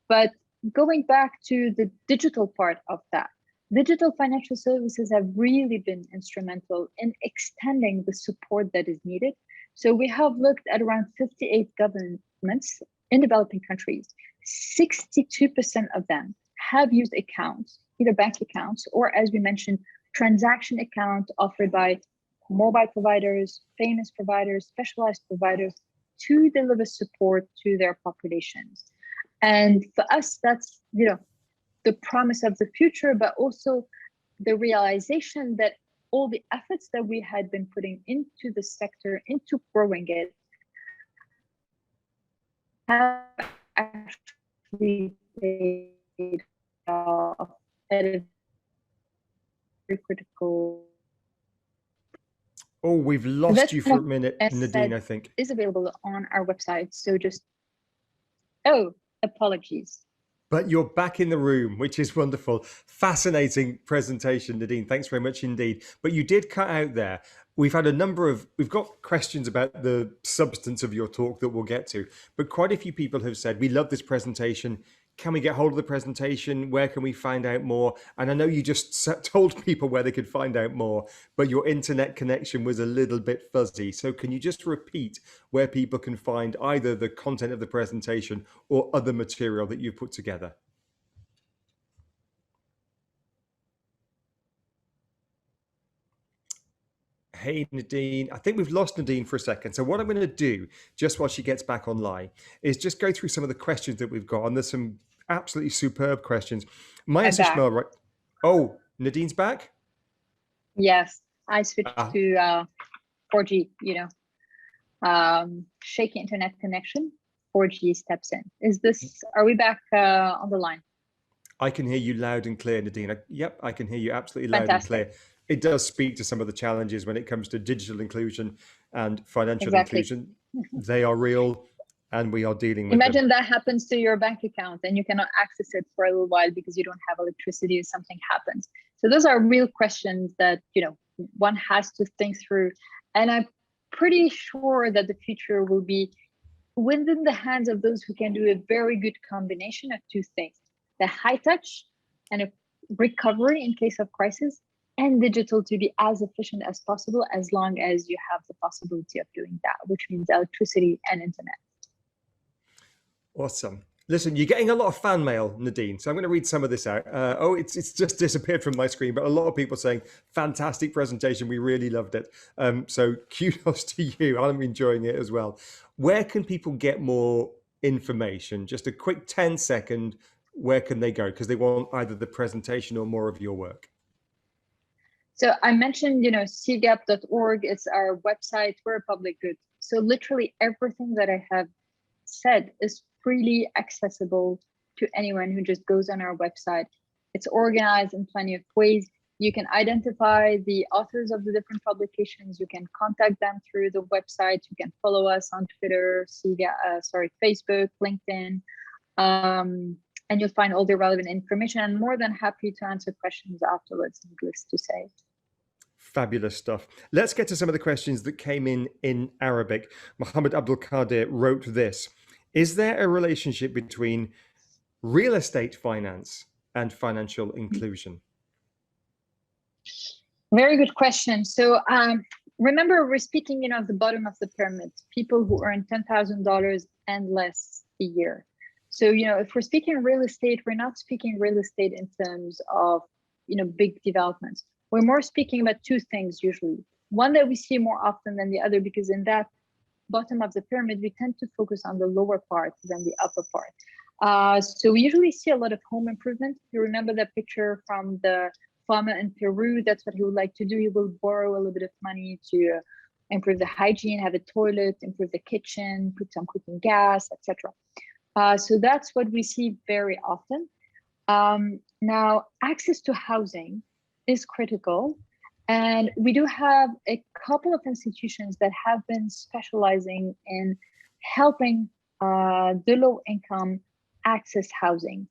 But going back to the digital part of that, digital financial services have really been instrumental in extending the support that is needed. So we have looked at around 58 governments in developing countries. 62% of them have used accounts, either bank accounts or, as we mentioned, transaction accounts offered by mobile providers, payments providers, specialized providers to deliver support to their populations. And for us, that's, the promise of the future, but also the realization that all the efforts that we had been putting into the sector, into growing it, have actually paid off at a very critical. Oh, we've lost you for a minute, Nadine, I think. Is available on our website. So apologies. But you're back in the room, which is wonderful. Fascinating presentation, Nadine. Thanks very much indeed. But you did cut out there. We've got questions about the substance of your talk that we'll get to, but quite a few people have said, we love this presentation. Can we get hold of the presentation? Where can we find out more? And I know you just told people where they could find out more, but your internet connection was a little bit fuzzy. So can you just repeat where people can find either the content of the presentation or other material that you've put together? Hey, Nadine, I think we've lost Nadine for a second. So what I'm going to do, just while she gets back online, is just go through some of the questions that we've got. And there's some absolutely superb questions. Maya Sishmael, right? Oh, Nadine's back? Yes, I switched to 4G, shaky internet connection, 4G steps in. Are we back on the line? I can hear you loud and clear, Nadine. Yep, I can hear you absolutely loud and clear. It does speak to some of the challenges when it comes to digital inclusion and financial inclusion. They are real and we are dealing with them. Imagine that happens to your bank account and you cannot access it for a little while because you don't have electricity or something happens. So those are real questions that, one has to think through. And I'm pretty sure that the future will be within the hands of those who can do a very good combination of two things: the high touch and a recovery in case of crisis, and digital to be as efficient as possible, as long as you have the possibility of doing that, which means electricity and internet. Awesome. Listen, you're getting a lot of fan mail, Nadine. So I'm going to read some of this out. It's just disappeared from my screen, but a lot of people saying, fantastic presentation. We really loved it. So kudos to you. I'm enjoying it as well. Where can people get more information? Just a quick 10-second, where can they go? Because they want either the presentation or more of your work. So I mentioned, CGAP.org is our website. We're a public good. So literally everything that I have said is freely accessible to anyone who just goes on our website. It's organized in plenty of ways. You can identify the authors of the different publications. You can contact them through the website. You can follow us on Twitter, Facebook, LinkedIn, and you'll find all the relevant information. I'm more than happy to answer questions afterwards, needless to say. Fabulous stuff. Let's get to some of the questions that came in Arabic. Mohammed Abdul Qadir wrote this: is there a relationship between real estate finance and financial inclusion? Very good question. So remember, we're speaking of the bottom of the pyramid, people who earn $10,000 and less a year. So, if we're speaking real estate, we're not speaking real estate in terms of, big developments. We're more speaking about two things usually. One that we see more often than the other, because in that bottom of the pyramid, we tend to focus on the lower part than the upper part. So we usually see a lot of home improvement. You remember that picture from the farmer in Peru? That's what he would like to do. He will borrow a little bit of money to improve the hygiene, have a toilet, improve the kitchen, put some cooking gas, etc. So that's what we see very often. Now, access to housing is critical. And we do have a couple of institutions that have been specializing in helping the low income access housing.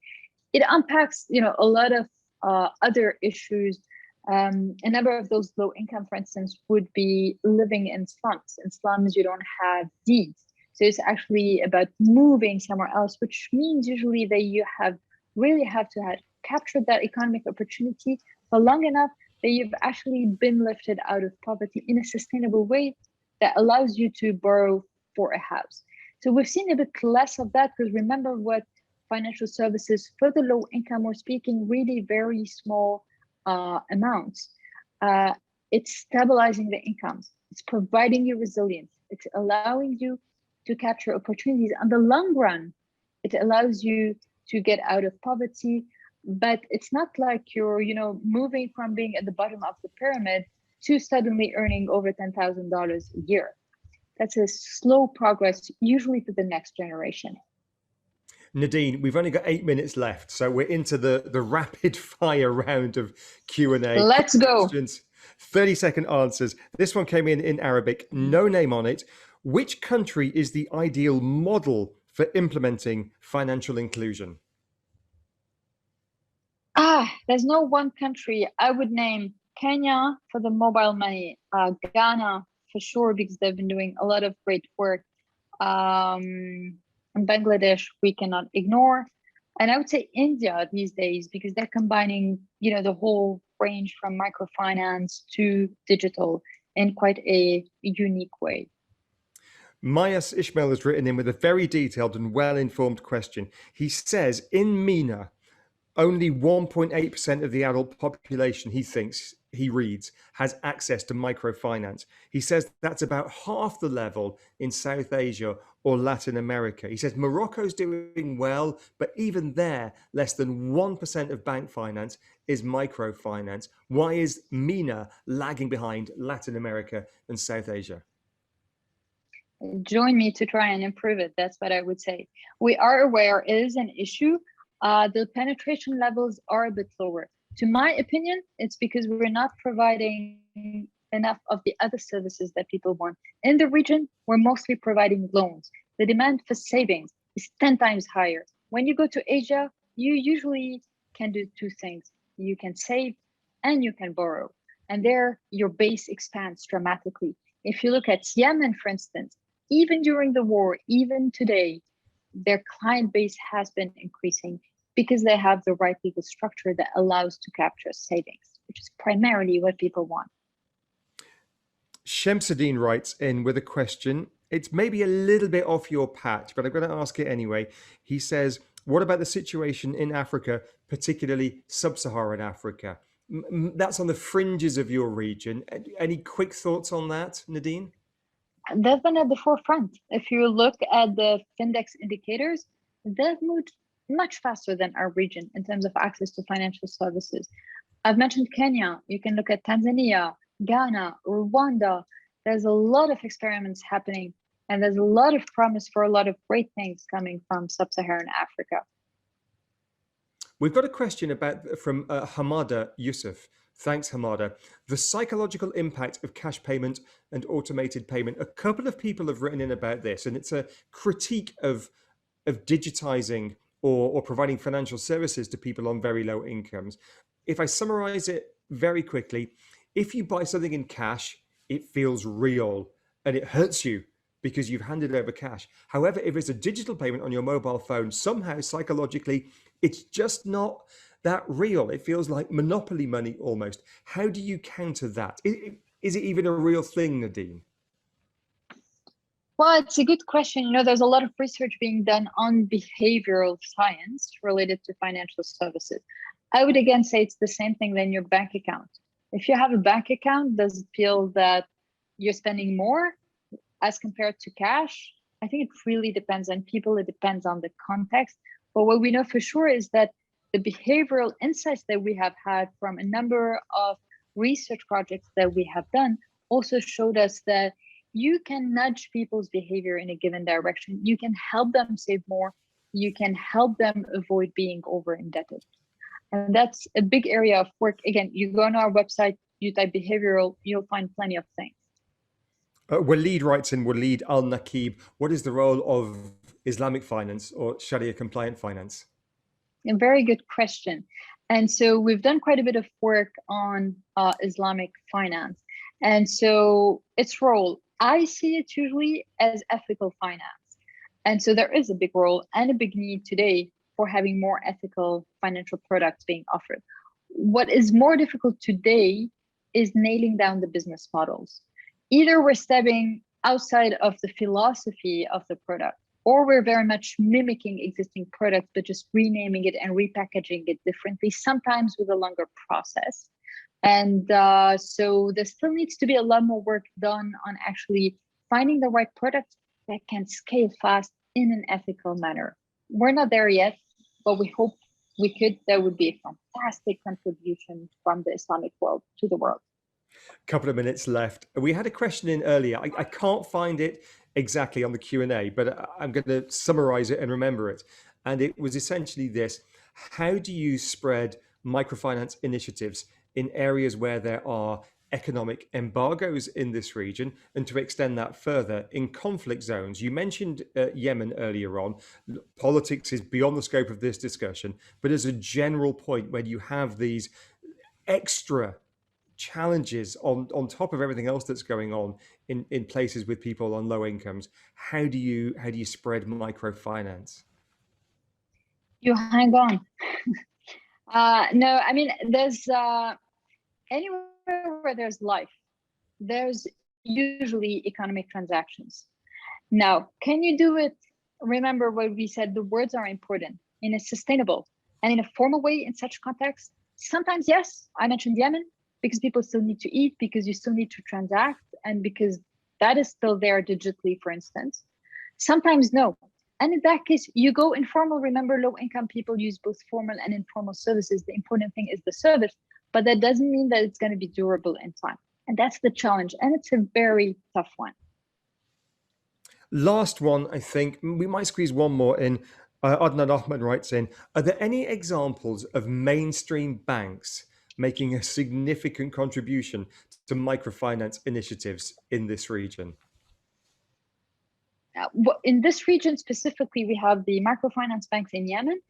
It unpacks, a lot of other issues. A number of those low income, for instance, would be living in slums. In slums, you don't have deeds. So it's actually about moving somewhere else, which means usually that you really have to have captured that economic opportunity for long enough that you've actually been lifted out of poverty in a sustainable way that allows you to borrow for a house. So we've seen a bit less of that, because remember what financial services for the low income, we're speaking really very small amounts. It's stabilizing the incomes. It's providing you resilience. It's allowing you to capture opportunities. On the long run, it allows you to get out of poverty, but it's not like you're, moving from being at the bottom of the pyramid to suddenly earning over $10,000 a year. That's a slow progress, usually to the next generation. Nadine, we've only got 8 minutes left, so we're into the rapid fire round of Q&A. Let's go. Questions, 30-second answers. This one came in Arabic, no name on it. Which country is the ideal model for implementing financial inclusion? There's no one country. I would name Kenya for the mobile money, Ghana for sure, because they've been doing a lot of great work. And Bangladesh, we cannot ignore. And I would say India these days, because they're combining, the whole range from microfinance to digital in quite a unique way. Mayas Ishmael has written in with a very detailed and well-informed question. He says, in MENA, only 1.8% of the adult population, he reads, has access to microfinance. He says that's about half the level in South Asia or Latin America. He says Morocco's doing well, but even there, less than 1% of bank finance is microfinance. Why is MENA lagging behind Latin America and South Asia? Join me to try and improve it. That's what I would say. We are aware it is an issue. The penetration levels are a bit lower. To my opinion, it's because we're not providing enough of the other services that people want. In the region, we're mostly providing loans. The demand for savings is 10 times higher. When you go to Asia, you usually can do two things. You can save and you can borrow. And there, your base expands dramatically. If you look at Yemen, for instance, even during the war, even today, their client base has been increasing because they have the right legal structure that allows to capture savings, which is primarily what people want. Shamsuddin writes in with a question. It's maybe a little bit off your patch, but I'm going to ask it anyway. He says, what about the situation in Africa, particularly sub-Saharan Africa? That's on the fringes of your region. Any quick thoughts on that, Nadine? They've been at the forefront. If you look at the Findex indicators, they've moved much faster than our region in terms of access to financial services. I've mentioned Kenya. You can look at Tanzania, Ghana, Rwanda. There's a lot of experiments happening, and there's a lot of promise for a lot of great things coming from sub-Saharan Africa. We've got a question from Hamada Yusuf. Thanks, Hamada. The psychological impact of cash payment and automated payment. A couple of people have written in about this, and it's a critique of digitizing or providing financial services to people on very low incomes. If I summarize it very quickly, if you buy something in cash, it feels real and it hurts you because you've handed over cash. However, if it's a digital payment on your mobile phone, somehow psychologically, it's just not that real. It feels like monopoly money almost. How do you counter that? Is it even a real thing, Nadine? Well, it's a good question. There's a lot of research being done on behavioral science related to financial services. I would again say it's the same thing than your bank account. If you have a bank account, does it feel that you're spending more as compared to cash? I think it really depends on people. It depends on the context. But what we know for sure is that the behavioral insights that we have had from a number of research projects that we have done also showed us that you can nudge people's behavior in a given direction. You can help them save more. You can help them avoid being over indebted. And that's a big area of work. Again, you go on our website, you type behavioral, you'll find plenty of things. Waleed writes in, Waleed Al-Nakib, what is the role of Islamic finance or Sharia compliant finance? A very good question. And so we've done quite a bit of work on Islamic finance. And so its role, I see it usually as ethical finance. And so there is a big role and a big need today for having more ethical financial products being offered. What is more difficult today is nailing down the business models. Either we're stepping outside of the philosophy of the product, or we're very much mimicking existing products, but just renaming it and repackaging it differently, sometimes with a longer process. And so there still needs to be a lot more work done on actually finding the right product that can scale fast in an ethical manner. We're not there yet, but we hope we could. That would be a fantastic contribution from the Islamic world to the world. Couple of minutes left. We had a question in earlier. I can't find it exactly on the Q&A, but I'm going to summarize it and remember it. And it was essentially this: how do you spread microfinance initiatives in areas where there are economic embargoes in this region, and to extend that further in conflict zones? You mentioned Yemen earlier on. Politics is beyond the scope of this discussion, but as a general point, when you have these extra challenges on top of everything else that's going on in places with people on low incomes, how do you spread microfinance? You hang on. No, I mean, there's anywhere where there's life, there's usually economic transactions. Now, can you do it? Remember what we said, the words are important, in a sustainable and in a formal way in such context. Sometimes, yes, I mentioned Yemen, because people still need to eat, because you still need to transact, and because that is still there digitally, for instance. Sometimes no. And in that case, you go informal. Remember, low-income people use both formal and informal services. The important thing is the service, but that doesn't mean that it's going to be durable in time. And that's the challenge. And it's a very tough one. Last one, I think. We might squeeze one more in. Adnan Ahmed writes in, are there any examples of mainstream banks making a significant contribution to microfinance initiatives in this region? In this region specifically, we have the microfinance banks in Yemen,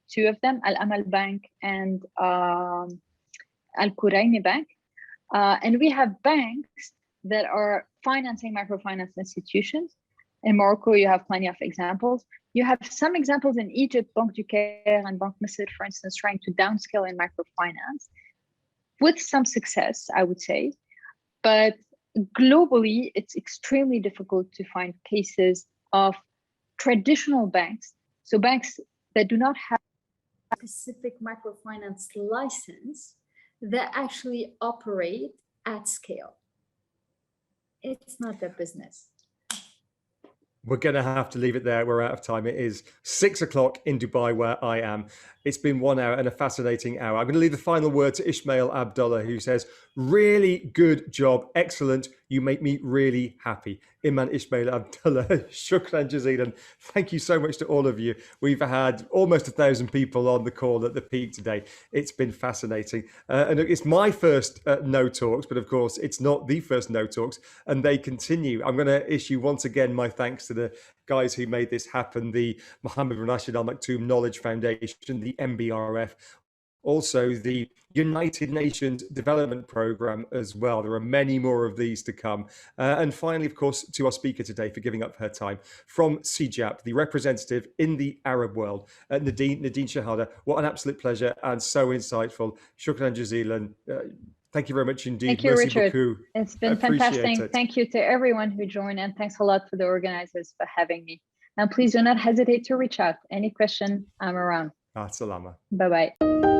two of them, Al Amal Bank and Al Quraini Bank. And we have banks that are financing microfinance institutions. In Morocco, you have plenty of examples. You have some examples in Egypt, Banque du Caire and Banque Misr, for instance, trying to downscale in microfinance with some success, I would say. But globally, it's extremely difficult to find cases of traditional banks, so banks that do not have a specific microfinance license, that actually operate at scale. It's not their business. We're going to have to leave it there. We're out of time. It is 6 o'clock in Dubai, where I am. It's been 1 hour and a fascinating hour. I'm going to leave the final word to Ismail Abdullah, who says, really good job. Excellent. You make me really happy. Iman Ismail Abdullah, shukran jazeelan. Thank you so much to all of you. We've had almost 1,000 people on the call at the peak today. It's been fascinating. And it's my first No Talks, but of course, it's not the first No Talks, and they continue. I'm going to issue once again my thanks to the guys who made this happen, the Mohammed and Rashid Al Maktoum Knowledge Foundation, the MBRF, also the United Nations Development Programme as well. There are many more of these to come. And finally, of course, to our speaker today for giving up her time, from CGAP, the representative in the Arab world, Nadine Chehade. What an absolute pleasure and so insightful. Shukran jazeelan. Thank you very much indeed. Thank you, Merci Richard. beaucoup. It's been fantastic. Thank you to everyone who joined, and thanks a lot for the organizers for having me. And please do not hesitate to reach out. Any question, I'm around. Salama. Bye-bye.